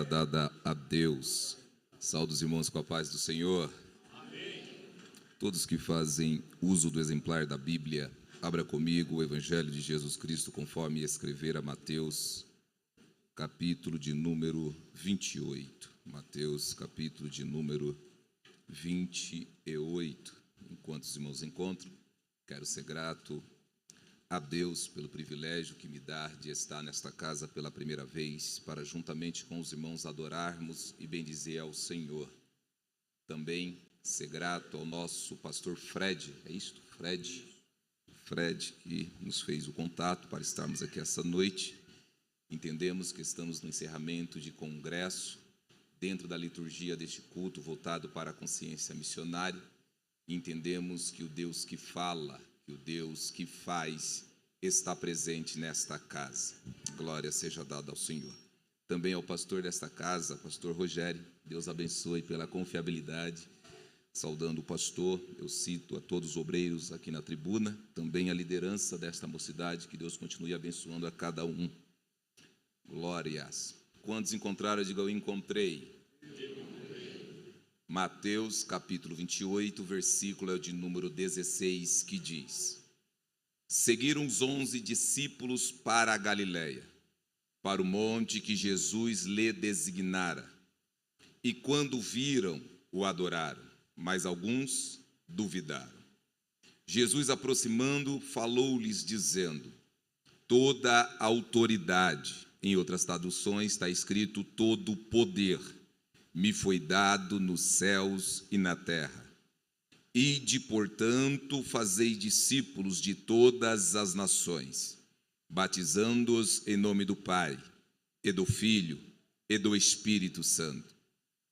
Dada a Deus. Saúde os irmãos com a paz do Senhor. Amém. Todos que fazem uso do exemplar da Bíblia, abra comigo o Evangelho de Jesus Cristo conforme escrevera Mateus, capítulo de número 28. Mateus, capítulo de número 28. Enquanto os irmãos encontram, quero ser grato a Deus pelo privilégio que me dá de estar nesta casa pela primeira vez, para juntamente com os irmãos adorarmos e bendizer ao Senhor. Também ser grato ao nosso pastor Fred, é isto? Fred, que nos fez o contato para estarmos aqui essa noite. Entendemos que estamos no encerramento de congresso, dentro da liturgia deste culto voltado para a consciência missionária. Entendemos que o Deus que fala, que o Deus que faz está presente nesta casa. Glória seja dada ao Senhor. Também ao pastor desta casa, pastor Rogério, Deus abençoe pela confiabilidade. Saudando o pastor, eu cito a todos os obreiros aqui na tribuna, também a liderança desta mocidade, que Deus continue abençoando a cada um. Glórias. Quantos encontraram, diga eu encontrei. Mateus, capítulo 28, versículo é o de número 16, que diz: Seguiram os 11 discípulos para a Galiléia, para o monte que Jesus lhe designara. E quando viram, o adoraram, mas alguns duvidaram. Jesus, aproximando, falou-lhes, dizendo: Toda a autoridade, em outras traduções está escrito todo o poder, me foi dado nos céus e na terra. Ide, portanto, fazei discípulos de todas as nações, batizando-os em nome do Pai, e do Filho, e do Espírito Santo,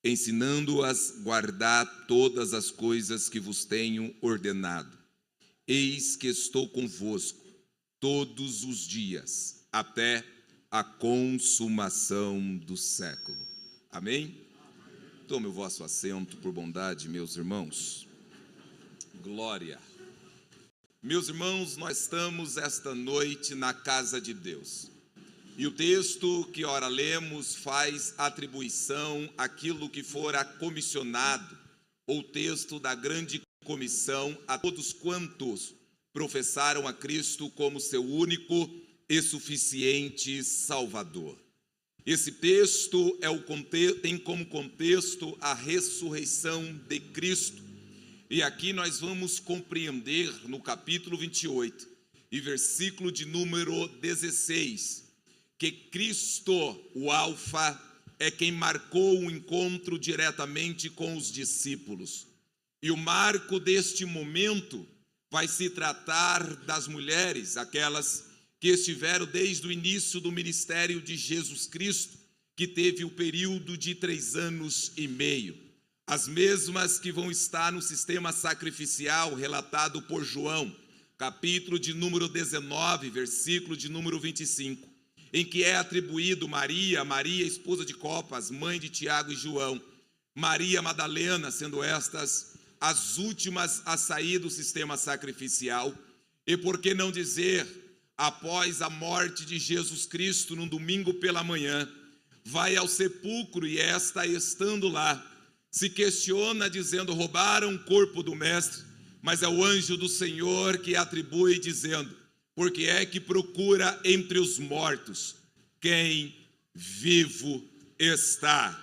ensinando-as a guardar todas as coisas que vos tenho ordenado. Eis que estou convosco todos os dias, até a consumação do século. Amém? Tome o vosso assento, por bondade, meus irmãos. Glória. Meus irmãos, nós estamos esta noite na casa de Deus. E o texto que ora lemos faz atribuição àquilo que fora comissionado, ou texto da grande comissão, a todos quantos professaram a Cristo como seu único e suficiente Salvador. Esse texto tem como contexto a ressurreição de Cristo. E aqui nós vamos compreender no capítulo 28 e versículo de número 16, que Cristo, o Alfa, é quem marcou o encontro diretamente com os discípulos. E o marco deste momento vai se tratar das mulheres, aquelas que estiveram desde o início do ministério de Jesus Cristo, que teve o período de 3 anos e meio. As mesmas que vão estar no sistema sacrificial relatado por João, capítulo de número 19, versículo de número 25, em que é atribuído Maria, esposa de Clopas, mãe de Tiago e João, Maria Madalena, sendo estas as últimas a sair do sistema sacrificial, e por que não dizer, após a morte de Jesus Cristo, num domingo pela manhã, vai ao sepulcro e esta, estando lá, se questiona dizendo: roubaram o corpo do mestre, mas é o anjo do Senhor que atribui dizendo: porque é que procura entre os mortos quem vivo está.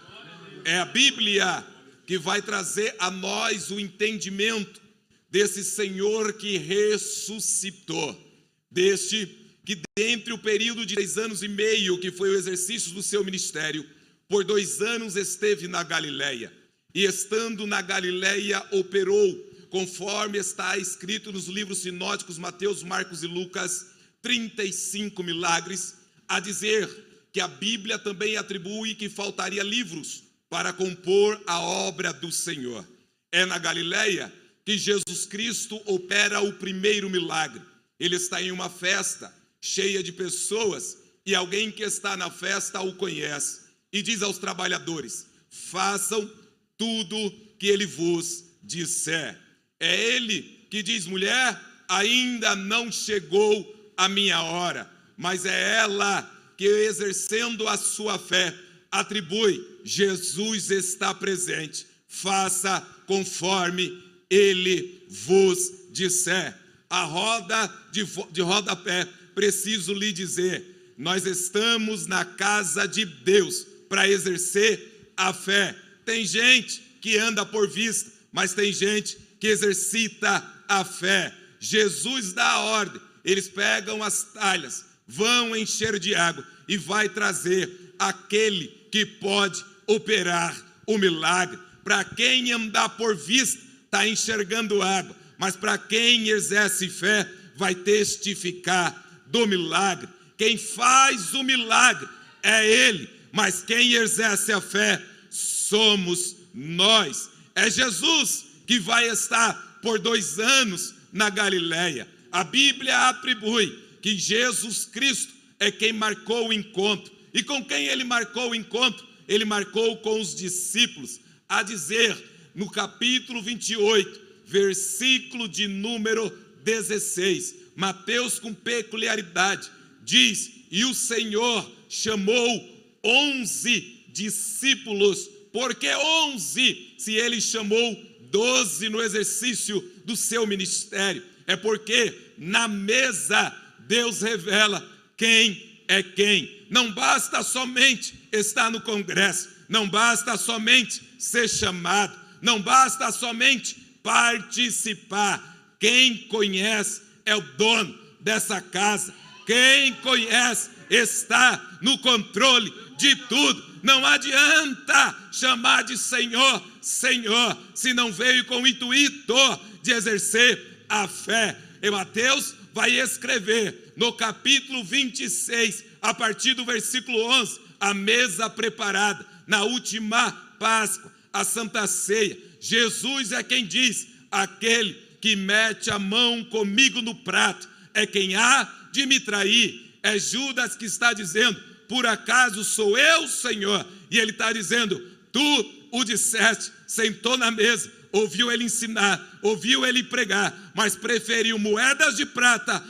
É a Bíblia que vai trazer a nós o entendimento desse Senhor que ressuscitou, deste que dentre o período de 3 anos e meio, que foi o exercício do seu ministério, por 2 anos esteve na Galiléia, e estando na Galiléia operou, conforme está escrito nos livros sinóticos Mateus, Marcos e Lucas, 35 milagres, a dizer que a Bíblia também atribui que faltaria livros para compor a obra do Senhor. É na Galiléia que Jesus Cristo opera o primeiro milagre. Ele está em uma festa cheia de pessoas e alguém que está na festa o conhece e diz aos trabalhadores: façam tudo que ele vos disser. É ele que diz: mulher, ainda não chegou a minha hora, mas é ela que, exercendo a sua fé, atribui: Jesus está presente, faça conforme ele vos disser. A roda de rodapé, preciso lhe dizer, nós estamos na casa de Deus para exercer a fé. Tem gente que anda por vista, mas tem gente que exercita a fé. Jesus dá a ordem, eles pegam as talhas, vão encher de água e vai trazer aquele que pode operar o milagre. Para quem andar por vista, está enxergando água, mas para quem exerce fé, vai testificar do milagre. Quem faz o milagre é ele, mas quem exerce a fé somos nós. É Jesus que vai estar por 2 anos na Galileia. A Bíblia atribui que Jesus Cristo é quem marcou o encontro. E com quem ele marcou o encontro? Ele marcou com os discípulos. A dizer, no capítulo 28, versículo de número 16, Mateus, com peculiaridade, diz: e o Senhor chamou 11 discípulos. Por que 11? Se ele chamou 12 no exercício do seu ministério. É porque na mesa Deus revela quem é quem. Não basta somente estar no congresso, não basta somente ser chamado, não basta somente participar. Quem conhece é o dono dessa casa. Quem conhece está no controle de tudo. Não adianta chamar de Senhor, Senhor, se não veio com o intuito de exercer a fé. E Mateus vai escrever no capítulo 26, a partir do versículo 11, a mesa preparada na última Páscoa, a Santa Ceia. Jesus é quem diz: aquele que mete a mão comigo no prato é quem há de me trair. É Judas que está dizendo: por acaso sou eu, Senhor? E ele está dizendo: tu o disseste. Sentou na mesa, ouviu ele ensinar, ouviu ele pregar, mas preferiu moedas de prata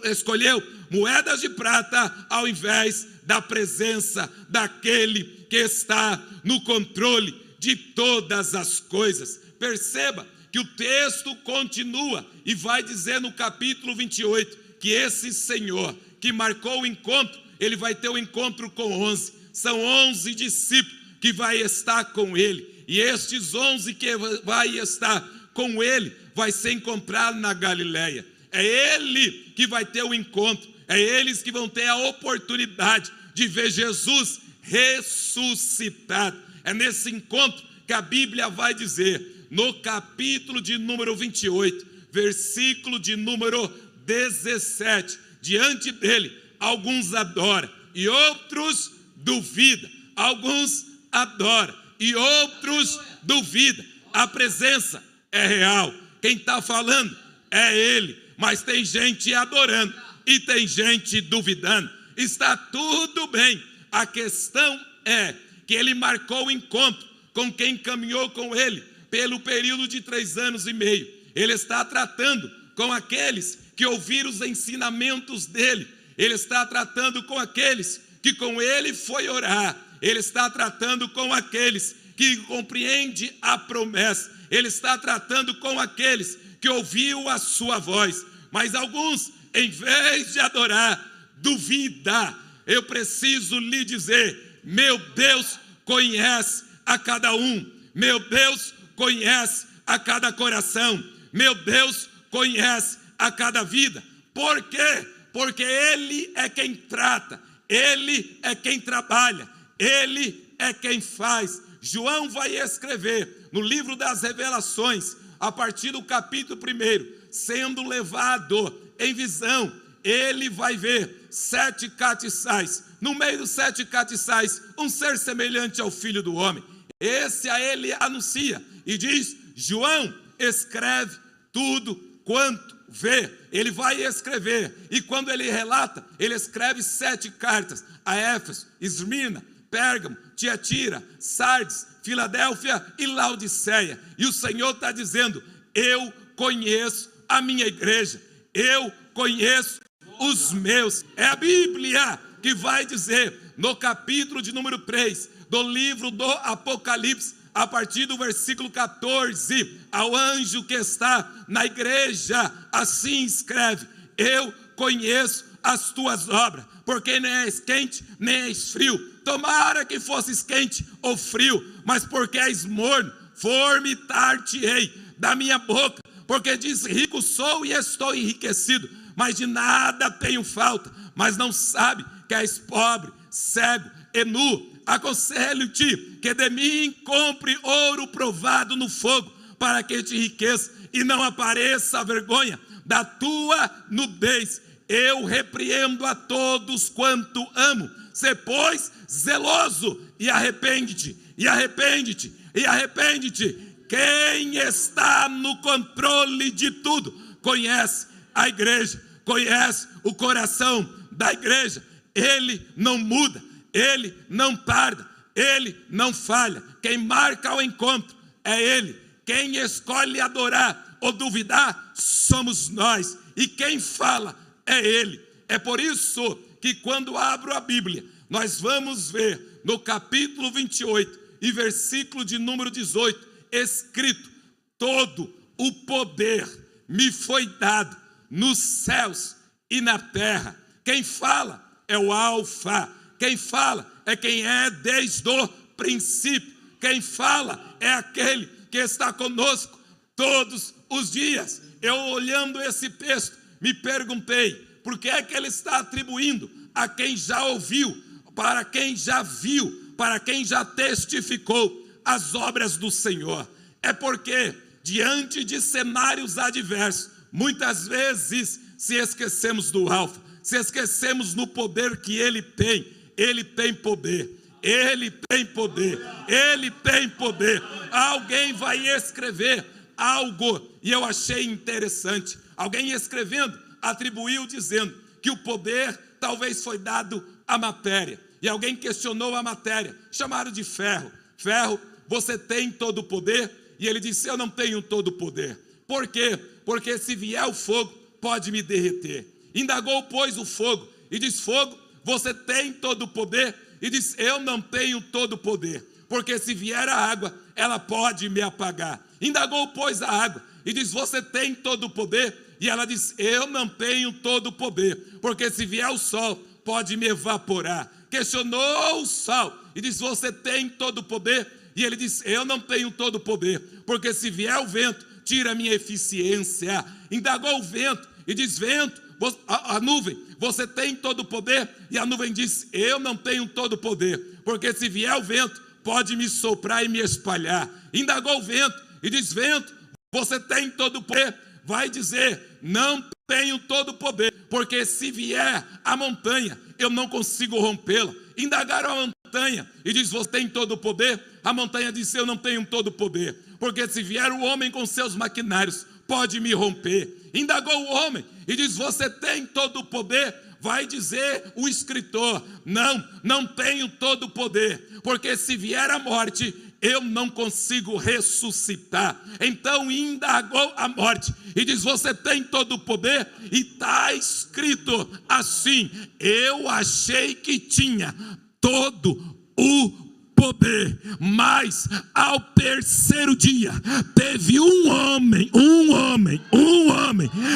escolheu moedas de prata ao invés da presença daquele que está no controle de todas as coisas. Perceba que o texto continua e vai dizer no capítulo 28 que esse Senhor que marcou o encontro, ele vai ter um encontro com 11. São 11 discípulos que vai estar com ele. E estes 11 que vai estar com ele, vai ser encontrado na Galileia. É ele que vai ter o encontro. É eles que vão ter a oportunidade de ver Jesus ressuscitado. É nesse encontro que a Bíblia vai dizer, no capítulo de número 28, versículo de número 17, diante dele, alguns adoram e outros duvidam. Alguns adoram e outros duvidam. A presença é real. Quem está falando é ele. Mas tem gente adorando e tem gente duvidando. Está tudo bem. A questão é que ele marcou o encontro com quem caminhou com ele pelo período de 3 anos e meio. Ele está tratando com aqueles que ouviram os ensinamentos dele. Ele está tratando com aqueles que com ele foi orar. Ele está tratando com aqueles que compreendem a promessa. Ele está tratando com aqueles que ouviu a sua voz. Mas alguns, em vez de adorar, duvida. Eu preciso lhe dizer, meu Deus conhece a cada um. Meu Deus conhece a cada coração. Meu Deus conhece a cada vida. Por quê? Porque ele é quem trata. Ele é quem trabalha. Ele é quem faz. João vai escrever no livro das Revelações, a partir do capítulo 1, sendo levado em visão, ele vai ver 7 castiçais. No meio dos 7 castiçais, um ser semelhante ao Filho do Homem. Esse a ele anuncia e diz: João, escreve tudo quanto vê. Ele vai escrever, e quando ele relata, ele escreve 7 cartas a Éfeso, Esmirna, Pérgamo, Tiatira, Sardes, Filadélfia e Laodiceia. E o Senhor está dizendo: eu conheço a minha igreja, eu conheço os meus. É a Bíblia que vai dizer no capítulo de número 3 do livro do Apocalipse, a partir do versículo 14, ao anjo que está na igreja, assim escreve: eu conheço as tuas obras, porque nem és quente, nem és frio. Tomara que fosses quente ou frio, mas porque és morno, vomitar-te-ei da minha boca. Porque diz: rico sou e estou enriquecido, mas de nada tenho falta. Mas não sabe que és pobre, cego e nu. Aconselho-te que de mim compre ouro provado no fogo, para que te enriqueça e não apareça a vergonha da tua nudez. Eu repreendo a todos quanto amo. Sê, pois, zeloso e arrepende-te, e arrepende-te, e arrepende-te. Quem está no controle de tudo conhece a igreja, conhece o coração da igreja. Ele não muda, ele não tarda, ele não falha. Quem marca o encontro é ele. Quem escolhe adorar ou duvidar somos nós. E quem fala é ele. É por isso que quando abro a Bíblia, nós vamos ver no capítulo 28 e versículo de número 18, escrito: todo o poder me foi dado nos céus e na terra. Quem fala é o Alfa. Quem fala é quem é desde o princípio. Quem fala é aquele que está conosco todos os dias. Eu, olhando esse texto, me perguntei: por que é que ele está atribuindo a quem já ouviu, para quem já viu, para quem já testificou as obras do Senhor? É porque, diante de cenários adversos, muitas vezes se esquecemos do Alfa, se esquecemos no poder que ele tem. Ele tem poder, ele tem poder, ele tem poder. Alguém vai escrever algo, e eu achei interessante. Alguém escrevendo, atribuiu dizendo que o poder talvez foi dado à matéria. E alguém questionou a matéria, chamaram de ferro. Ferro, você tem todo o poder? E ele disse: eu não tenho todo o poder. Por quê? Porque se vier o fogo, pode me derreter. Indagou, pois, o fogo, e diz: fogo, você tem todo o poder? E diz: eu não tenho todo o poder, porque se vier a água, ela pode me apagar. Indagou, pois, a água, e diz: você tem todo o poder? E ela diz: eu não tenho todo o poder, porque se vier o sol, pode me evaporar. Questionou o sol, e diz: você tem todo o poder? E ele diz: eu não tenho todo o poder, porque se vier o vento, tira a minha eficiência. Indagou o vento, e diz: vento, a nuvem, você tem todo o poder? E a nuvem diz: eu não tenho todo o poder, porque se vier o vento, pode me soprar e me espalhar. Indagou o vento, e diz: vento, você tem todo o poder? Vai dizer: não tenho todo o poder, porque se vier a montanha, eu não consigo rompê-la. Indagaram a montanha, e diz: você tem todo o poder? A montanha disse: eu não tenho todo o poder, porque se vier o homem com seus maquinários, pode me romper. Indagou o homem, e diz: você tem todo o poder? Vai dizer o escritor: não tenho todo o poder, porque se vier a morte, eu não consigo ressuscitar. Então indagou a morte, e diz: você tem todo o poder? E está escrito assim: eu achei que tinha todo o poder, mas ao terceiro dia teve um homem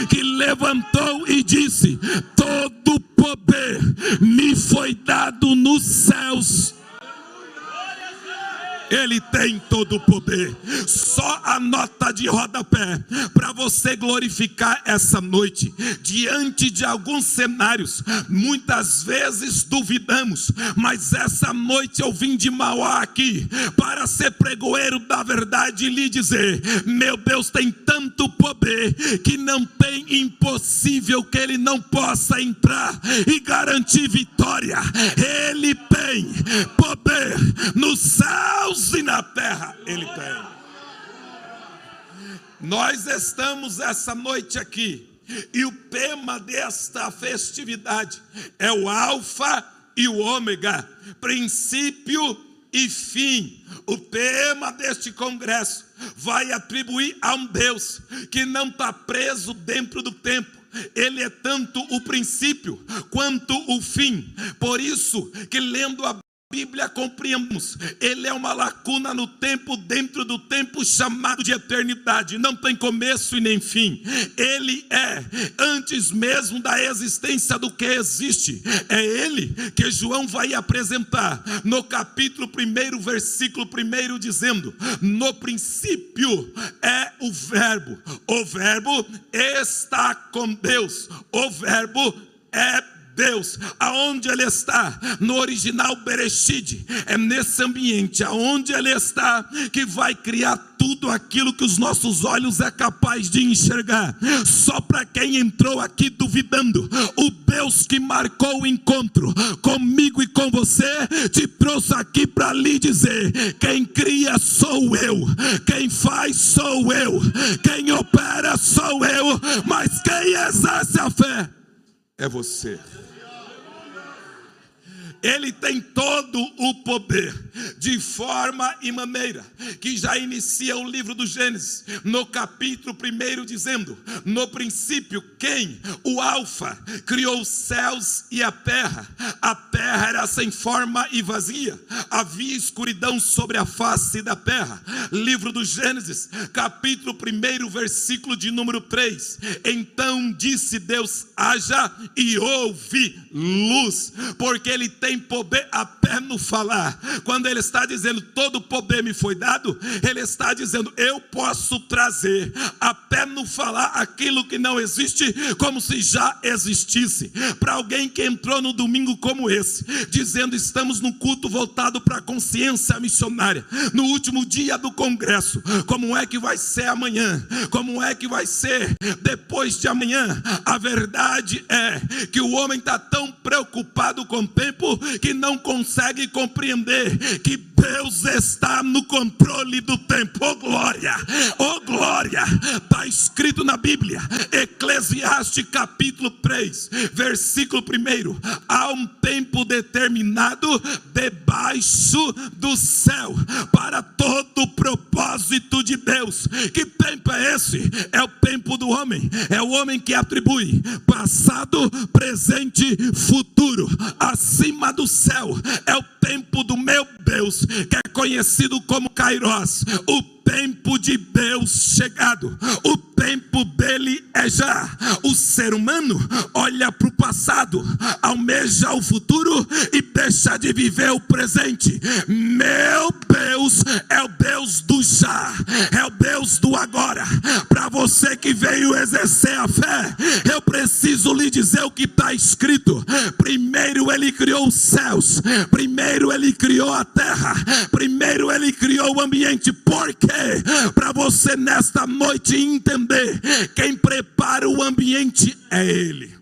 que levantou e disse: todo o poder me foi dado nos céus. Ele tem todo o poder. Só a nota de rodapé para você glorificar essa noite. Diante de alguns cenários, muitas vezes duvidamos, mas essa noite eu vim de Mauá aqui para ser pregoeiro da verdade e lhe dizer: meu Deus tem tanto poder que não tem impossível que ele não possa entrar e garantir vitória. Ele tem poder nos céus e na terra. Ele tem. Nós estamos essa noite aqui, e o tema desta festividade é o Alfa e o Ômega, princípio e fim. O tema deste congresso vai atribuir a um Deus que não está preso dentro do tempo, ele é tanto o princípio quanto o fim. Por isso que lendo a Bíblia compreendemos, ele é uma lacuna no tempo, dentro do tempo chamado de eternidade, não tem começo e nem fim. Ele é antes mesmo da existência do que existe. É ele que João vai apresentar no capítulo 1, versículo 1, dizendo: no princípio é o verbo está com Deus, o verbo é Deus. Aonde ele está? No original Bereshit. É nesse ambiente, aonde ele está, que vai criar tudo aquilo que os nossos olhos é capaz de enxergar. Só para quem entrou aqui duvidando, o Deus que marcou o encontro comigo e com você, te trouxe aqui para lhe dizer: quem cria sou eu, quem faz sou eu, quem opera sou eu, mas quem exerce a fé é você. Ele tem todo o poder, de forma e maneira que já inicia o livro do Gênesis, no capítulo 1, dizendo: no princípio, quem? O Alfa criou os céus e a terra. A terra era sem forma e vazia, havia escuridão sobre a face da terra. Livro do Gênesis, capítulo 1, versículo de número 3. Então disse Deus: haja, e houve luz. Porque ele tem poder até no falar. Quando ele está dizendo todo o poder me foi dado, ele está dizendo: eu posso trazer até no falar aquilo que não existe, como se já existisse. Para alguém que entrou no domingo como esse, dizendo: estamos num culto voltado para a consciência missionária, no último dia do congresso, como é que vai ser amanhã? Como é que vai ser depois de amanhã? A verdade é que o homem está tão preocupado com o tempo que não consegue compreender que Deus está no controle do tempo. Oh glória, oh glória. Está escrito na Bíblia, Eclesiastes capítulo 3, versículo 1: há um tempo determinado debaixo do céu para todo o propósito de Deus. Que tempo é esse? É o tempo do homem. É o homem que atribui passado, presente, futuro acima do céu. É o tempo do meu Deus, que é conhecido como Kairos, o tempo de Deus chegado. O tempo dele é já. O ser humano olha para o passado, almeja o futuro e deixa de viver o presente. Meu Deus é o Deus do já, é o Deus do agora. Para você que veio exercer a fé, eu preciso lhe dizer o que está escrito. Primeiro ele criou os céus, primeiro ele criou a terra, primeiro ele criou o ambiente. Por quê? Para você nesta noite entender, quem prepara o ambiente é ele.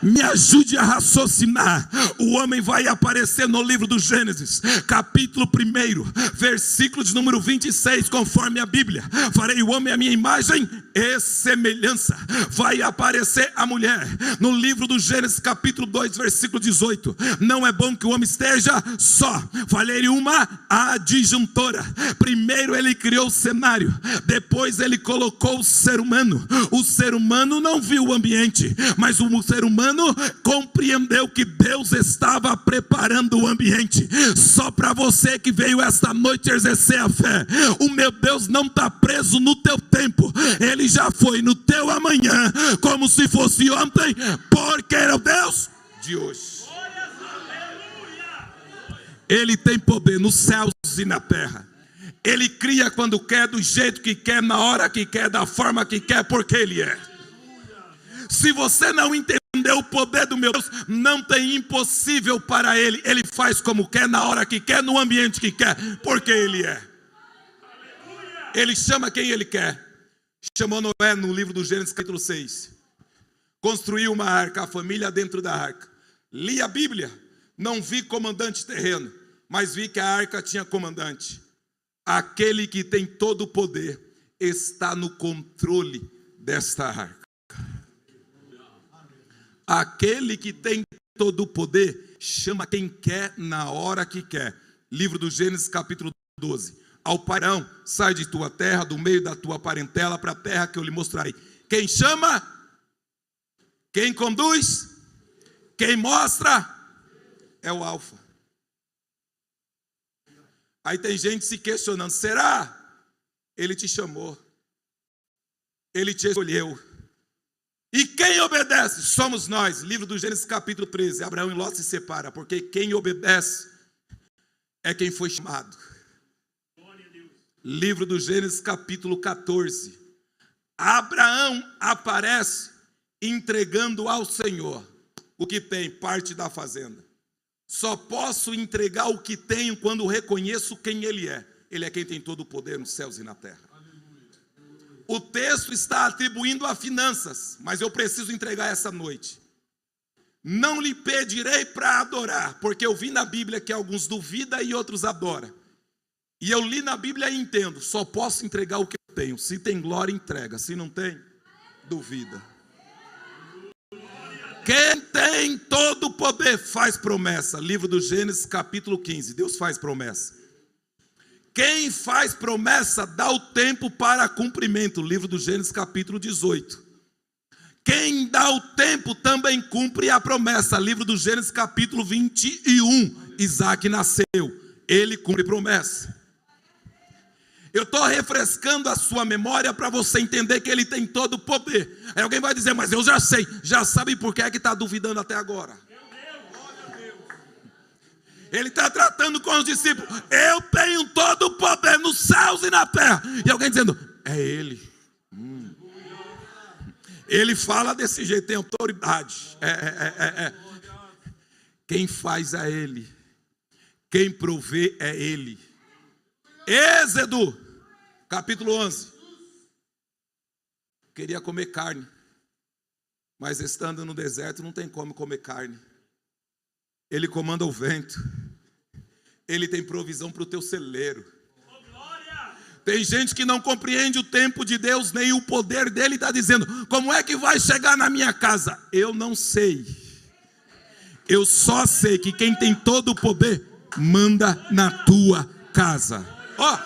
Me ajude a raciocinar. O homem vai aparecer no livro do Gênesis, capítulo 1, versículo de número 26, conforme a Bíblia: farei o homem à minha imagem e semelhança. Vai aparecer a mulher no livro do Gênesis, capítulo 2, versículo 18: não é bom que o homem esteja só. Falei uma adjuntora. Primeiro ele criou o cenário, depois ele colocou o ser humano. O ser humano não viu o ambiente, mas o ser humano compreendeu que Deus estava preparando o ambiente. Só para você que veio esta noite exercer a fé, o meu Deus não está preso no teu tempo, ele já foi no teu amanhã, como se fosse ontem, porque era o Deus de hoje. Ele tem poder nos céus e na terra. Ele cria quando quer, do jeito que quer, na hora que quer, da forma que quer, porque ele é. Se você não entender o poder do meu Deus, não tem impossível para ele. Ele faz como quer, na hora que quer, no ambiente que quer, porque ele é. Ele chama quem ele quer. Chamou Noé no livro do Gênesis capítulo 6. Construiu uma arca, a família dentro da arca. Li a Bíblia, não vi comandante terreno, mas vi que a arca tinha comandante. Aquele que tem todo o poder está no controle desta arca. Aquele que tem todo o poder chama quem quer na hora que quer. Livro do Gênesis capítulo 12. ao Parão: sai de tua terra, do meio da tua parentela, para a terra que eu lhe mostrarei. Quem chama, quem conduz, quem mostra é o Alfa. Aí tem gente se questionando: será? Ele te chamou, ele te escolheu. E quem obedece? Somos nós. Livro do Gênesis capítulo 13. Abraão e Ló se separam, porque quem obedece é quem foi chamado. Livro do Gênesis capítulo 14. Abraão aparece entregando ao Senhor o que tem, parte da fazenda. Só posso entregar o que tenho quando reconheço quem Ele é. Ele é quem tem todo o poder nos céus e na terra. O texto está atribuindo a finanças, mas eu preciso entregar essa noite. Não lhe pedirei para adorar, porque eu vi na Bíblia que alguns duvidam e outros adoram. E eu li na Bíblia e entendo: só posso entregar o que eu tenho. Se tem glória, entrega. Se não tem, duvida. Quem tem todo o poder faz promessa. Livro do Gênesis capítulo 15. Deus faz promessa. Quem faz promessa dá o tempo para cumprimento. Livro do Gênesis capítulo 18. Quem dá o tempo também cumpre a promessa. Livro do Gênesis capítulo 21. Isaac nasceu, ele cumpre promessa. Eu estou refrescando a sua memória para você entender que ele tem todo o poder. Aí alguém vai dizer: mas eu já sei. Já sabe por que é que está duvidando até agora? Ele está tratando com os discípulos: eu tenho todo o poder nos céus e na terra. E alguém dizendo: é Ele. Ele fala desse jeito, tem autoridade. Quem faz é Ele. Quem provê é Ele. Êxodo, capítulo 11. Queria comer carne, mas estando no deserto não tem como comer carne. Ele comanda o vento. Ele tem provisão para o teu celeiro. Tem gente que não compreende o tempo de Deus, nem o poder dele, está dizendo: como é que vai chegar na minha casa? Eu não sei. Eu só sei que quem tem todo o poder manda na tua casa. Ó,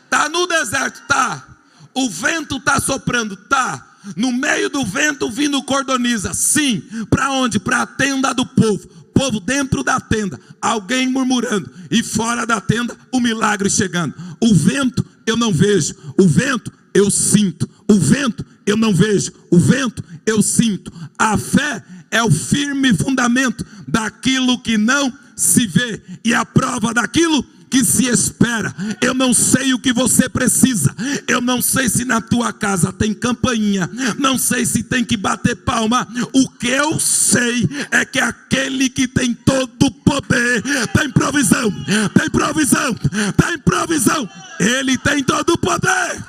tá no deserto, tá. O vento tá soprando, tá. No meio do vento vindo cordoniza. Sim, para onde? Para a tenda do povo. Povo dentro da tenda, alguém murmurando, e fora da tenda o milagre chegando. O vento eu não vejo, o vento eu sinto. O vento eu não vejo, o vento eu sinto. A fé é o firme fundamento daquilo que não se vê e a prova daquilo que se espera. Eu não sei o que você precisa. Eu não sei se na tua casa tem campainha. Não sei se tem que bater palma. O que eu sei é que aquele que tem todo o poder tem provisão. Tem provisão. Tem provisão. Ele tem todo o poder.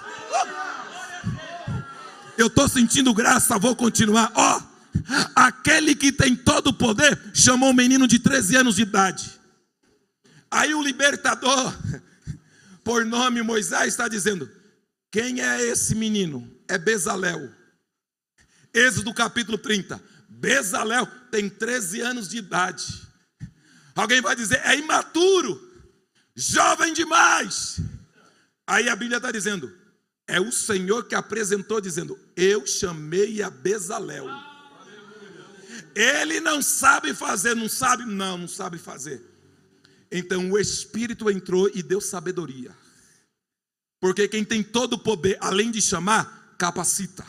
Eu estou sentindo graça, vou continuar. Ó, aquele que tem todo o poder chamou um menino de 13 anos de idade. Aí o libertador, por nome Moisés, está dizendo: quem é esse menino? É Bezalel. Êxodo capítulo 30. Bezalel tem 13 anos de idade. Alguém vai dizer: é imaturo, jovem demais. Aí a Bíblia está dizendo: é o Senhor que apresentou, dizendo: eu chamei a Bezalel. Ele não sabe fazer, não sabe? Não sabe fazer. Então o Espírito entrou e deu sabedoria. Porque quem tem todo o poder, além de chamar, capacita.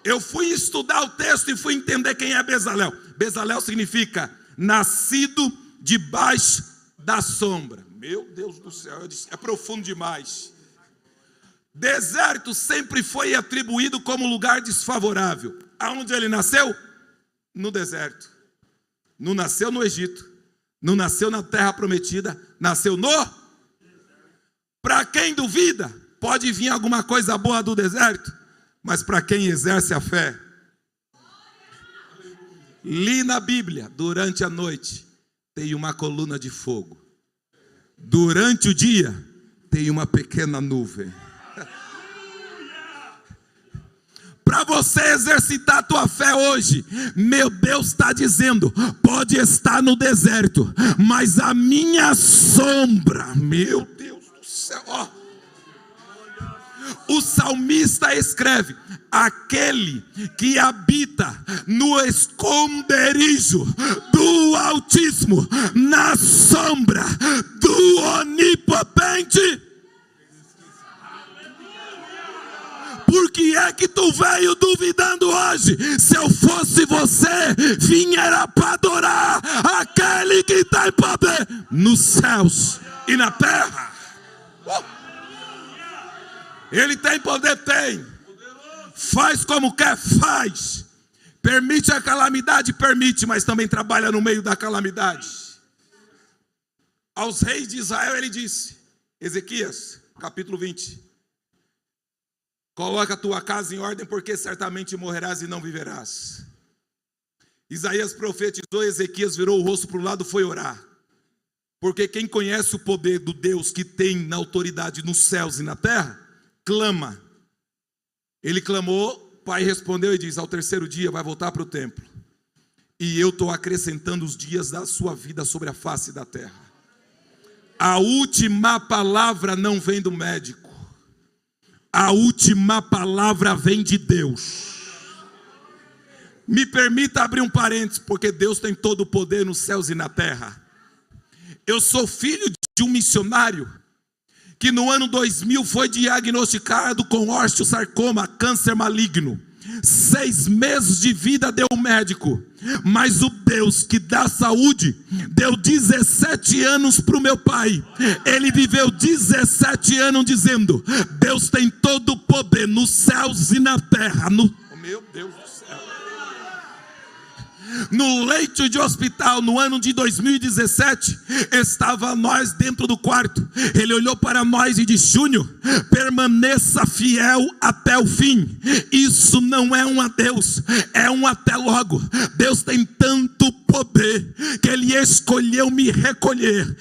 Eu fui estudar o texto e fui entender quem é Bezalel. Bezalel significa nascido debaixo da sombra. Meu Deus do céu, eu disse, é profundo demais. Deserto sempre foi atribuído como lugar desfavorável. Aonde ele nasceu? No deserto. Não nasceu no Egito. Não nasceu na terra prometida. Nasceu no... Para quem duvida, pode vir alguma coisa boa do deserto. Mas para quem exerce a fé, li na Bíblia, durante a noite tem uma coluna de fogo. Durante o dia tem uma pequena nuvem. para você exercitar a tua fé hoje. Meu Deus está dizendo: pode estar no deserto, mas a minha sombra, meu Deus do céu, ó. O salmista escreve: aquele que habita no esconderijo do Altíssimo, na sombra do Onipotente. Por que é que tu veio duvidando hoje? Se eu fosse você, vinha era para adorar aquele que tem poder nos céus e na terra. Ele tem poder? Tem. Faz como quer? Faz. Permite a calamidade? Permite, mas também trabalha no meio da calamidade. Aos reis de Israel ele disse, Ezequias, capítulo 20: coloca a tua casa em ordem, porque certamente morrerás e não viverás. Isaías profetizou, Ezequias virou o rosto para o lado e foi orar. Porque quem conhece o poder do Deus que tem na autoridade nos céus e na terra, clama. Ele clamou, o pai respondeu e diz: ao terceiro dia vai voltar para o templo. E eu estou acrescentando os dias da sua vida sobre a face da terra. A última palavra não vem do médico. A última palavra vem de Deus. Me permita abrir um parênteses, porque Deus tem todo o poder nos céus e na terra. Eu sou filho de um missionário que no ano 2000 foi diagnosticado com osteosarcoma, câncer maligno. 6 meses de vida deu o médico, mas o Deus que dá saúde deu 17 anos para o meu pai. Ele viveu 17 anos dizendo: Deus tem todo o poder nos céus e na terra. Meu Deus do céu. No leito de hospital, no ano de 2017, estava nós dentro do quarto. Ele olhou para nós e disse: Júnior, permaneça fiel até o fim. Isso não é um adeus, é um até logo. Deus tem tanto poder que Ele escolheu me recolher.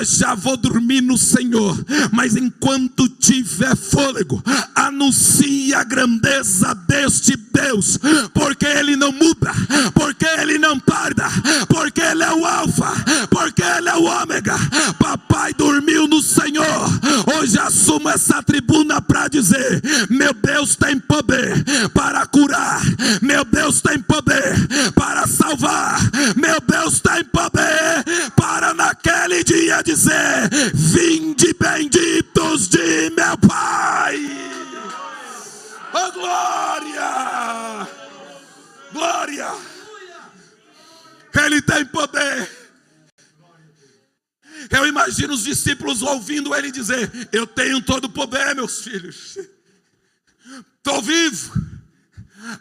Já vou dormir no Senhor, mas enquanto tiver fôlego, anuncie a grandeza deste Deus, porque Ele não muda, porque Ele não tarda, porque Ele é o alfa, porque Ele é o ômega. Papai dormiu no Senhor. Hoje assumo essa tribuna para dizer: meu Deus tem poder para curar, meu Deus tem poder para salvar, meu Deus tem poder para naquele dia dizer: vinde benditos de meu Pai. Oh, glória! Glória! Ele tem poder. Eu imagino os discípulos ouvindo ele dizer: eu tenho todo o poder, meus filhos. Estou vivo.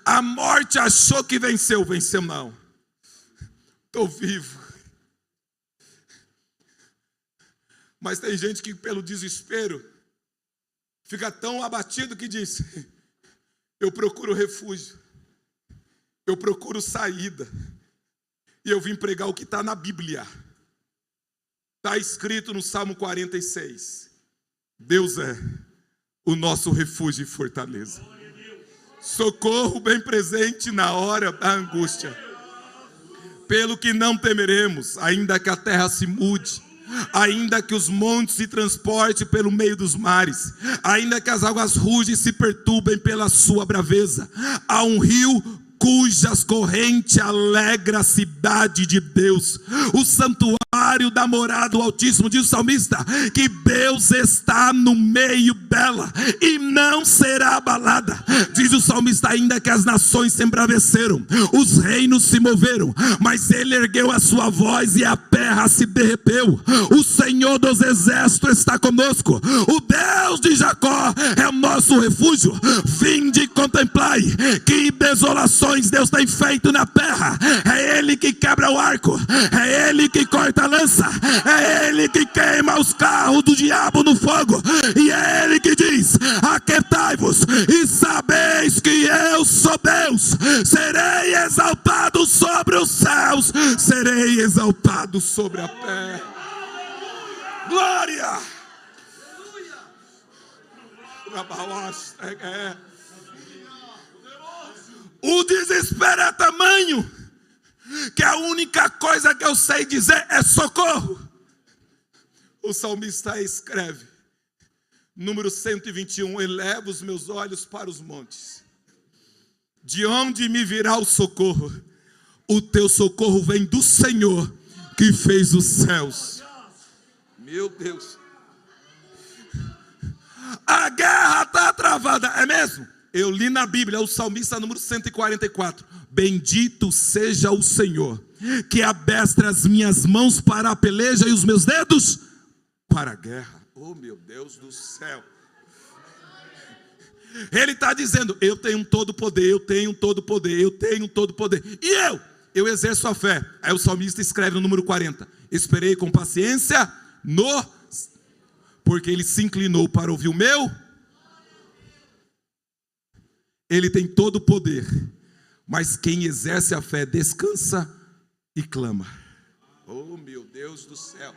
A morte achou que venceu. Venceu não. Estou vivo. Mas tem gente que pelo desespero fica tão abatido que diz: eu procuro refúgio, eu procuro saída. E eu vim pregar o que está na Bíblia. Está escrito no Salmo 46. Deus é o nosso refúgio e fortaleza. Socorro bem presente na hora da angústia. Pelo que não temeremos, ainda que a terra se mude, ainda que os montes se transportem pelo meio dos mares, ainda que as águas rugem e se perturbem pela sua braveza. Há um rio cujas correntes alegra a cidade de Deus, o santuário da morada do Altíssimo. Diz o salmista que Deus está no meio dela e não será abalada. Diz o salmista ainda que as nações se embraveceram, os reinos se moveram, mas ele ergueu a sua voz e a terra se derreteu. O Senhor dos exércitos está conosco, o Deus de Jacó é o nosso refúgio. Vinde e contemplai que desolações Deus tem feito na terra. É Ele que quebra o arco, é Ele que corta a lança, é Ele que queima os carros do diabo no fogo, e é Ele que diz: aquietai-vos e sabeis que eu sou Deus. Serei exaltado sobre os céus, serei exaltado sobre a terra. Glória! O desespero é tamanho que a única coisa que eu sei dizer é socorro. O salmista escreve, número 121, eleva os meus olhos para os montes. De onde me virá o socorro? O teu socorro vem do Senhor que fez os céus. Meu Deus. A guerra está travada, é mesmo? Eu li na Bíblia, o salmista número 144. Bendito seja o Senhor, que abestra as minhas mãos para a peleja e os meus dedos para a guerra. Oh, meu Deus do céu. Ele está dizendo, eu tenho todo o poder, eu tenho todo o poder, eu tenho todo o poder. E eu exerço a fé. Aí o salmista escreve no número 40. Esperei com paciência porque ele se inclinou para ouvir o meu. Ele tem todo o poder, mas quem exerce a fé descansa e clama. Oh, meu Deus do céu.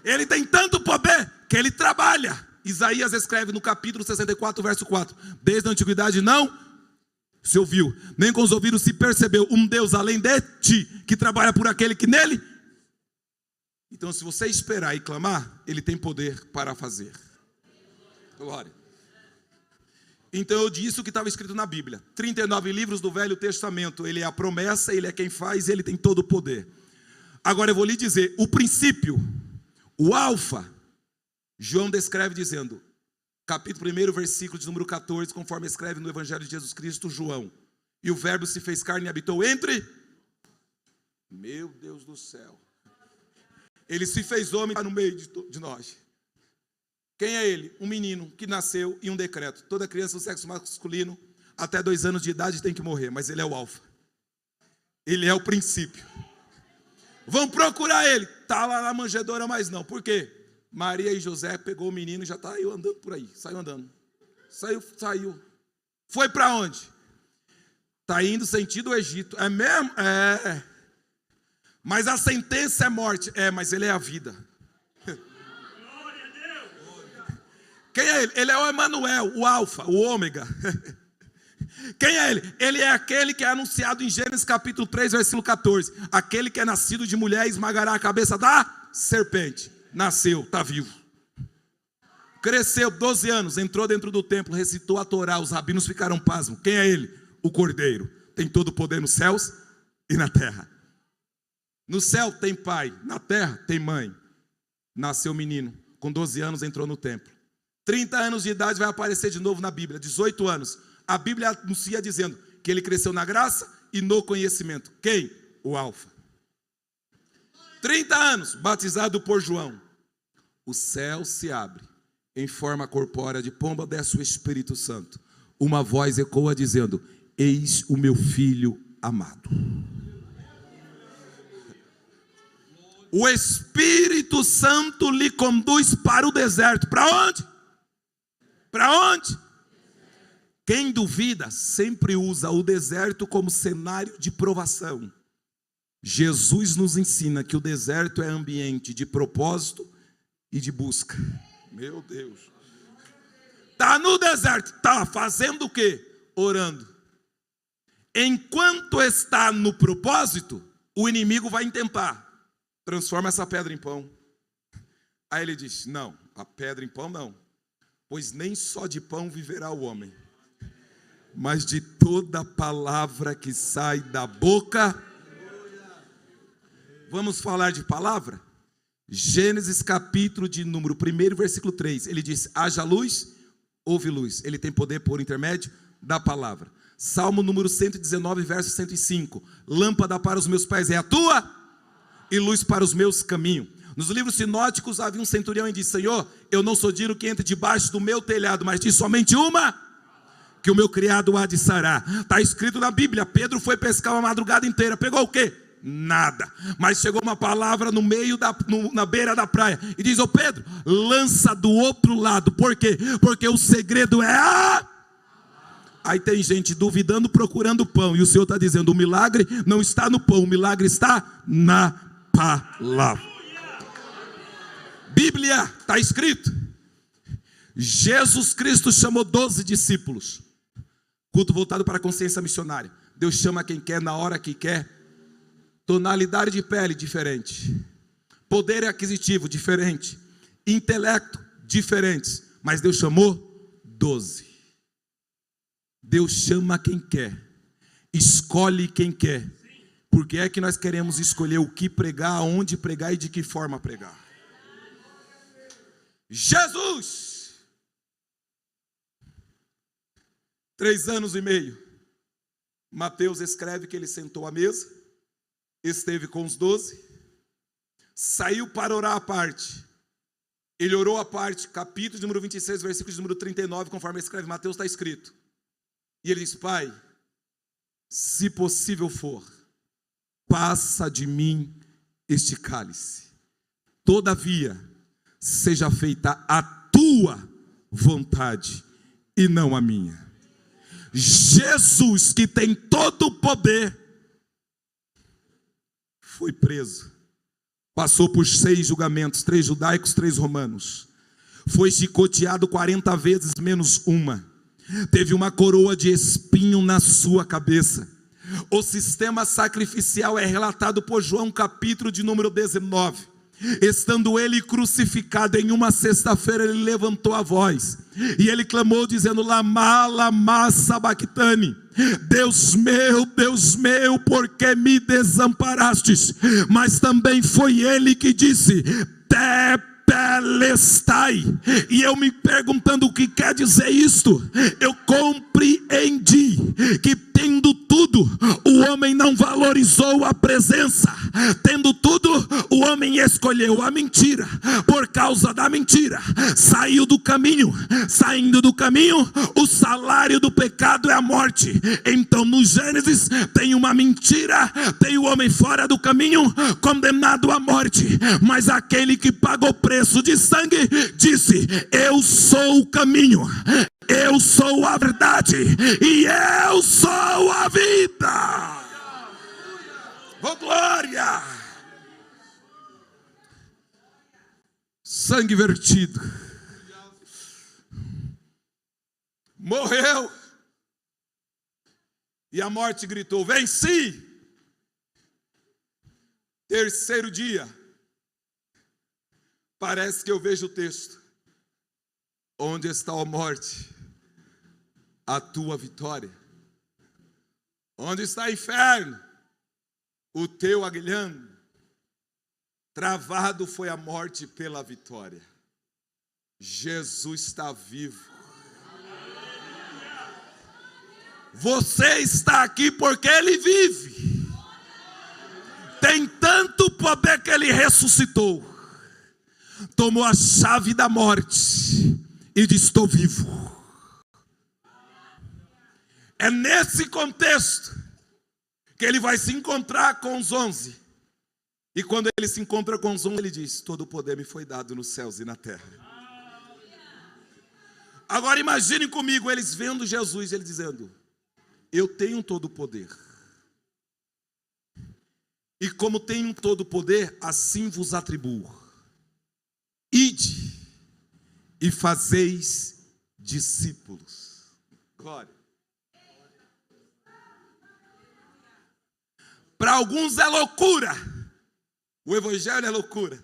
Ele tem tanto poder que ele trabalha. Isaías escreve no capítulo 64, verso 4. Desde a antiguidade não se ouviu, nem com os ouvidos se percebeu um Deus além de ti, que trabalha por aquele que nele. Então, se você esperar e clamar, ele tem poder para fazer. Glória. Então eu disse o que estava escrito na Bíblia. 39 livros do Velho Testamento. Ele é a promessa, ele é quem faz, ele tem todo o poder. Agora eu vou lhe dizer, o princípio, o alfa, João descreve dizendo, capítulo 1, versículo de número 14, conforme escreve no Evangelho de Jesus Cristo, João. E o verbo se fez carne e habitou entre... Meu Deus do céu. Ele se fez homem no meio de nós. Quem é ele? Um menino que nasceu em um decreto. Toda criança do sexo masculino, até 2 anos de idade, tem que morrer. Mas ele é o alfa. Ele é o princípio. Vão procurar ele. Está lá na manjedoura, mas não. Por quê? Maria e José pegou o menino e já está andando por aí. Saiu andando. Saiu. Foi para onde? Está indo sentido o Egito. É mesmo? É. Mas a sentença é morte. É, mas ele é a vida. Quem é ele? Ele é o Emanuel, o alfa, o ômega. Quem é ele? Ele é aquele que é anunciado em Gênesis capítulo 3, versículo 14. Aquele que é nascido de mulher esmagará a cabeça da serpente. Nasceu, está vivo. Cresceu 12 anos, entrou dentro do templo, recitou a Torá, os rabinos ficaram pasmos. Quem é ele? O Cordeiro. Tem todo o poder nos céus e na terra. No céu tem pai, na terra tem mãe. Nasceu menino, com 12 anos entrou no templo. 30 anos de idade vai aparecer de novo na Bíblia, 18 anos. A Bíblia anuncia dizendo que ele cresceu na graça e no conhecimento. Quem? O alfa. 30 anos, batizado por João. O céu se abre, em forma corpórea de pomba desce o Espírito Santo. Uma voz ecoa dizendo, eis o meu filho amado. O Espírito Santo lhe conduz para o deserto. Para onde? Para onde? Quem duvida sempre usa o deserto como cenário de provação. Jesus nos ensina que o deserto é ambiente de propósito e de busca. Meu Deus. Está no deserto, está fazendo o quê? Orando. Enquanto está no propósito, o inimigo vai intentar. Transforma essa pedra em pão. Aí ele diz, não, a pedra em pão não. Pois nem só de pão viverá o homem, mas de toda palavra que sai da boca. Vamos falar de palavra? Gênesis capítulo de número 1, versículo 3. Ele diz, haja luz, houve luz. Ele tem poder por intermédio da palavra. Salmo número 119, verso 105. Lâmpada para os meus pés é a tua e luz para os meus caminhos. Nos livros sinóticos havia um centurião e disse, Senhor, eu não sou digno que entre debaixo do meu telhado, mas diz somente uma, que o meu criado há de sarar. Está escrito na Bíblia, Pedro foi pescar uma madrugada inteira, pegou o quê? Nada, mas chegou uma palavra no meio na beira da praia, e diz, ô Pedro, lança do outro lado. Por quê? Porque o segredo é a... Aí tem gente duvidando, procurando pão, e o Senhor está dizendo, o milagre não está no pão, o milagre está na palavra. Bíblia, está escrito, Jesus Cristo chamou 12 discípulos, culto voltado para a consciência missionária. Deus chama quem quer, na hora que quer. Tonalidade de pele diferente. Poder aquisitivo diferente. Intelecto diferentes. Mas Deus chamou 12. Deus chama quem quer. Escolhe quem quer. Por que é que nós queremos escolher o que pregar, aonde pregar e de que forma pregar? Jesus! 3 anos e meio. Mateus escreve que ele sentou à mesa, esteve com os 12, saiu para orar à parte. Ele orou à parte, capítulo número 26, versículo número 39, conforme escreve Mateus, está escrito. E ele diz: Pai, se possível for, passa de mim este cálice. Todavia, seja feita a tua vontade e não a minha. Jesus, que tem todo o poder, foi preso. Passou por 6 julgamentos, 3 judaicos, 3 romanos. Foi chicoteado 40 vezes menos uma. Teve uma coroa de espinho na sua cabeça. O sistema sacrificial é relatado por João, capítulo de número 19. Estando ele crucificado em uma sexta-feira, ele levantou a voz e ele clamou dizendo: Lamá, lamá, sabactani. Deus meu, por que me desamparastes? Mas também foi ele que disse: Tetelestai. E eu me perguntando o que quer dizer isto, eu compreendi que tendo tudo, o homem não valorizou a presença. Tendo tudo, o homem escolheu a mentira. Por causa da mentira, saiu do caminho. Saindo do caminho, o salário do pecado é a morte. Então no Gênesis tem uma mentira, tem o homem fora do caminho, condenado à morte. Mas aquele que pagou o preço de sangue disse: eu sou o caminho, eu sou a verdade e eu sou a vida. Oh, glória! Sangue vertido. Morreu. E a morte gritou: venci. Terceiro dia. Parece que eu vejo o texto. Onde está a morte? A tua vitória. Onde está o inferno? O teu aguilhão. Travado foi a morte pela vitória. Jesus está vivo. Você está aqui porque Ele vive. Tem tanto poder que Ele ressuscitou. Tomou a chave da morte e disse: estou vivo. É nesse contexto que ele vai se encontrar com os 11. E quando ele se encontra com os 11, ele diz: todo o poder me foi dado nos céus e na terra. Agora imaginem comigo eles vendo Jesus, ele dizendo: eu tenho todo o poder. E como tenho todo o poder, assim vos atribuo. Ide e fazeis discípulos. Glória. Para alguns é loucura. O evangelho é loucura.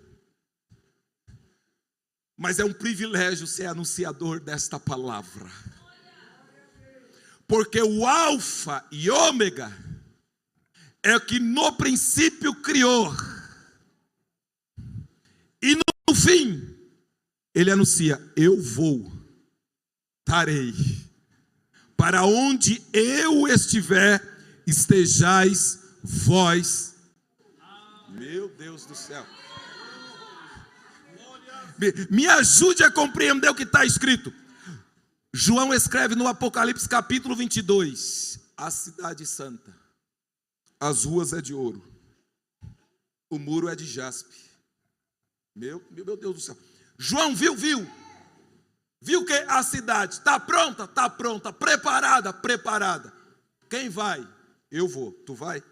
Mas é um privilégio ser anunciador desta palavra. Porque o alfa e ômega é o que no princípio criou. E no fim, ele anuncia: eu vou, estarei. Para onde eu estiver, estejais vós. Meu Deus do céu. Me ajude a compreender o que está escrito. João escreve no Apocalipse capítulo 22. A cidade santa. As ruas é de ouro. O muro é de jaspe. Meu Deus do céu. João viu que a cidade está pronta, preparada. Quem vai? Eu vou. Tu vai?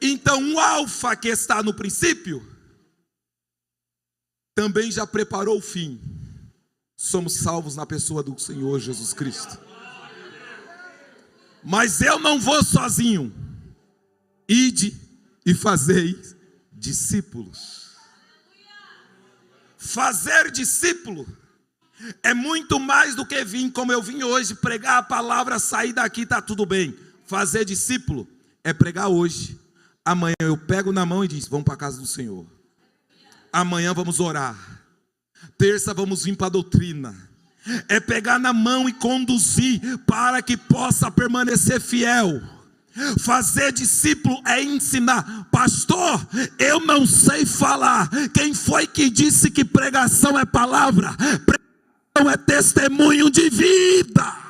Então o alfa que está no princípio também já preparou o fim. Somos salvos na pessoa do Senhor Jesus Cristo. Mas eu não vou sozinho. Ide e fazeis discípulos. Fazer discípulo é muito mais do que vir como eu vim hoje, pregar a palavra, sair daqui, está tudo bem. Fazer discípulo é pregar hoje. Amanhã eu pego na mão e diz: vamos para a casa do Senhor. Amanhã vamos orar. Terça vamos vir para a doutrina. É pegar na mão e conduzir para que possa permanecer fiel. Fazer discípulo é ensinar. Pastor, eu não sei falar. Quem foi que disse que pregação é palavra? Pregação é testemunho de vida.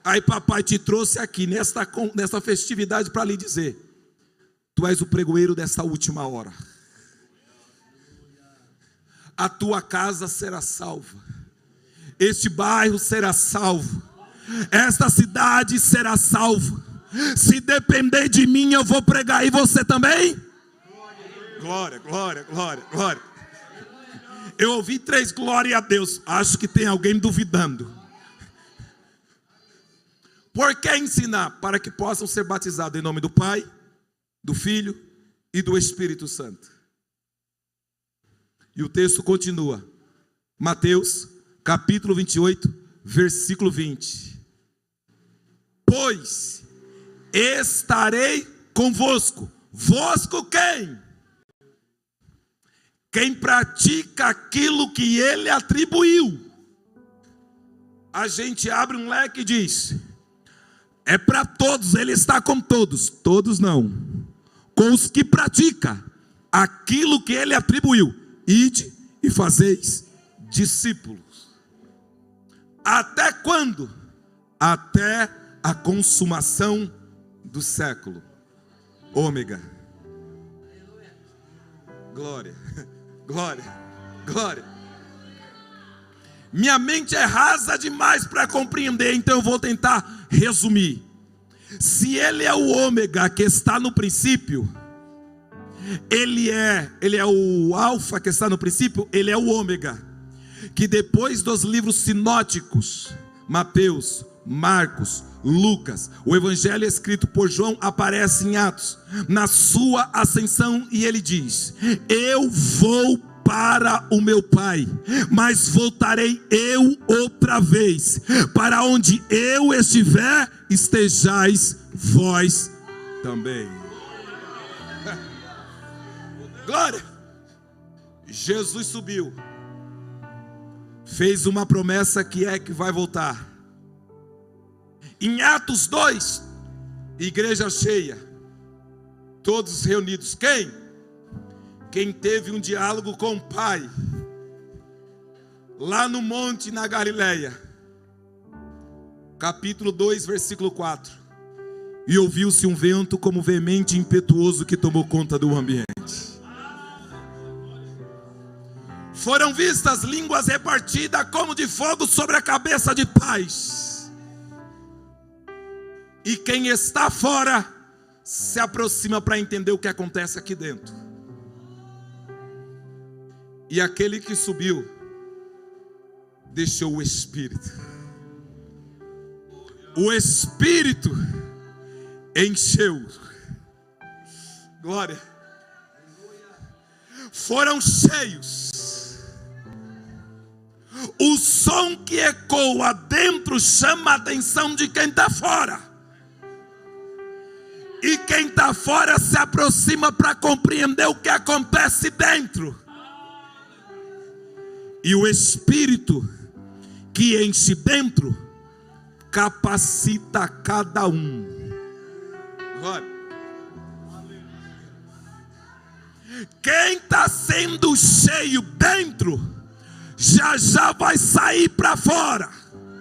Aí papai te trouxe aqui nesta festividade para lhe dizer: tu és o pregoeiro dessa última hora. A tua casa será salva. Este bairro será salvo. Esta cidade será salva. Se depender de mim, eu vou pregar. E você também? Glória, glória, glória, glória. Eu ouvi 3 glória a Deus. Acho que tem alguém duvidando. Por que ensinar? Para que possam ser batizados em nome do Pai, do Filho e do Espírito Santo. E o texto continua. Mateus, capítulo 28, versículo 20. Pois estarei convosco. Vosco quem? Quem pratica aquilo que ele atribuiu. A gente abre um leque e diz: é para todos, ele está com todos. Todos não. Com os que praticam aquilo que ele atribuiu. Ide e fazeis discípulos. Até quando? Até a consumação do século. Ômega. Glória, glória, glória. Minha mente é rasa demais para compreender, então eu vou tentar resumir. Se ele é o ômega que está no princípio, ele é o alfa que está no princípio, ele é o ômega, que depois dos livros sinóticos, Mateus, Marcos, Lucas, o evangelho escrito por João aparece em Atos, na sua ascensão, e ele diz: eu vou para o meu Pai, mas voltarei eu outra vez, para onde eu estiver, estejais vós também. Glória! Jesus subiu, fez uma promessa que vai voltar. Em Atos 2, igreja cheia, todos reunidos. Quem? Quem teve um diálogo com o Pai, lá no monte na Galileia, capítulo 2, versículo 4. E ouviu-se um vento como veemente e impetuoso que tomou conta do ambiente. Foram vistas línguas repartidas como de fogo sobre a cabeça de pais. E quem está fora se aproxima para entender o que acontece aqui dentro. E aquele que subiu deixou o Espírito. O Espírito encheu. Glória. Foram cheios. O som que ecoa dentro chama a atenção de quem está fora. E quem está fora se aproxima para compreender o que acontece dentro. E o Espírito que enche dentro capacita cada um. Glória. Quem está sendo cheio dentro, já já vai sair para fora.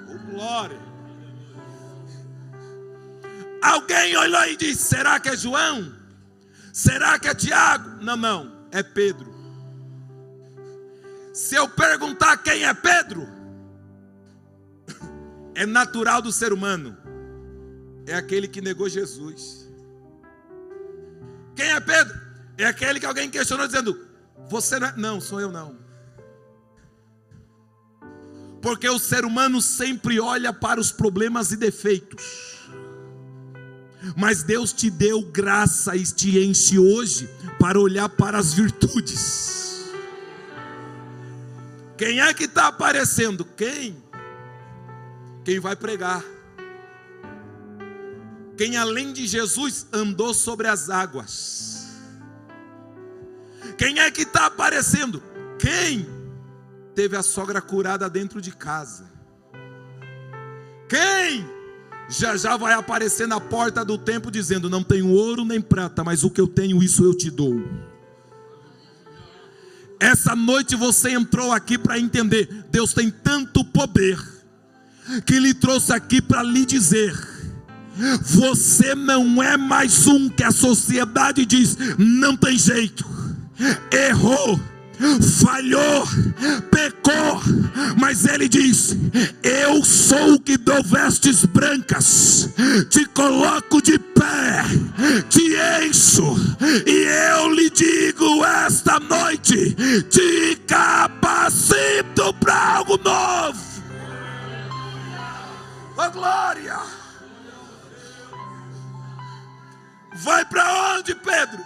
Oh, glória. Alguém olhou e disse: será que é João? Será que é Tiago? Não, não, é Pedro. Se eu perguntar quem é Pedro, é natural do ser humano. É aquele que negou Jesus. Quem é Pedro? É aquele que alguém questionou dizendo: você não é? Não, sou eu não. Porque o ser humano sempre olha para os problemas e defeitos. Mas Deus te deu graça e te enche hoje para olhar para as virtudes. Quem é que está aparecendo? Quem vai pregar. Quem além de Jesus andou sobre as águas. Quem é que está aparecendo? Quem teve a sogra curada dentro de casa. Quem já vai aparecer na porta do templo dizendo: não tenho ouro nem prata, mas o que eu tenho, isso eu te dou. Essa noite você entrou aqui para entender: Deus tem tanto poder que lhe trouxe aqui para lhe dizer: você não é mais um que a sociedade diz não tem jeito, errou, falhou, pecou, mas ele diz: eu sou o que dou vestes brancas, te coloco de pé, te encho, e eu lhe digo esta noite: te capacito para algo novo. Oh glória! Vai para onde, Pedro?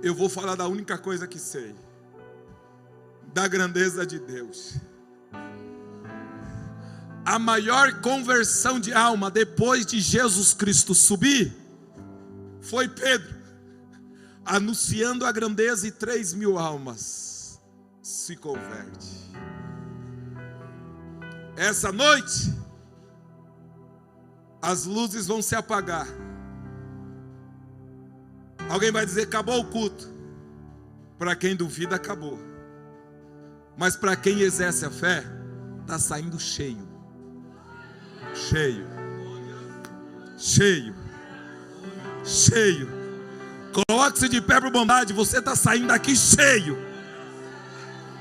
Eu vou falar da única coisa que sei: da grandeza de Deus. A maior conversão de alma depois de Jesus Cristo subir foi Pedro, anunciando a grandeza, e 3.000 almas se convertem. Essa noite as luzes vão se apagar. Alguém vai dizer: acabou o culto. Para quem duvida, acabou. Mas para quem exerce a fé, está saindo cheio. Cheio. Cheio. Cheio. Coloque-se de pé por bondade. Você está saindo daqui cheio.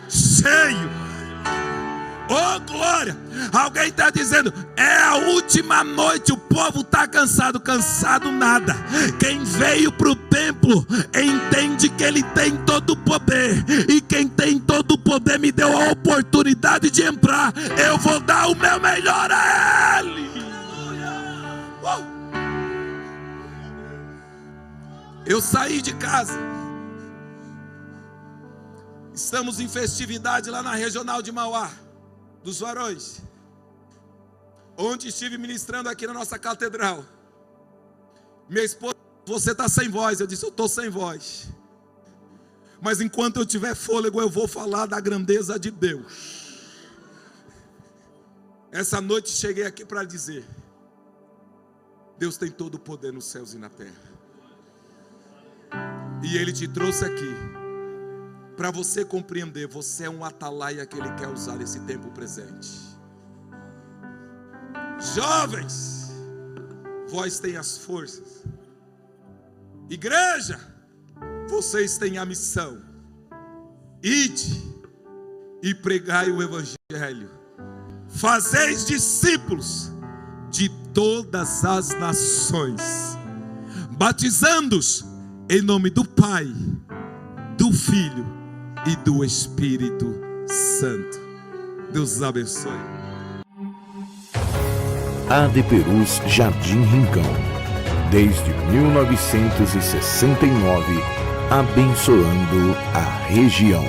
Cheio. Oh glória! Alguém está dizendo: é a última noite, o povo está cansado. Cansado nada. Quem veio para o templo entende que ele tem todo o poder, e quem tem todo o poder me deu a oportunidade de entrar. Eu vou dar o meu melhor a ele. Eu saí de casa. Estamos em festividade lá na Regional de Mauá dos Varões, onde estive ministrando aqui na nossa catedral. Minha esposa: você está sem voz. Eu disse: eu estou sem voz, mas enquanto eu tiver fôlego eu vou falar da grandeza de Deus. Essa noite cheguei aqui para dizer: Deus tem todo o poder nos céus e na terra, e Ele te trouxe aqui para você compreender: você é um atalaia que Ele quer usar nesse tempo presente. Jovens, vós têm as forças. Igreja, vocês têm a missão: ide e pregai o evangelho, fazeis discípulos de todas as nações, batizando-os em nome do Pai, do Filho e do Espírito Santo. Deus os abençoe. AD Perus Jardim Rincão, desde 1969, abençoando a região.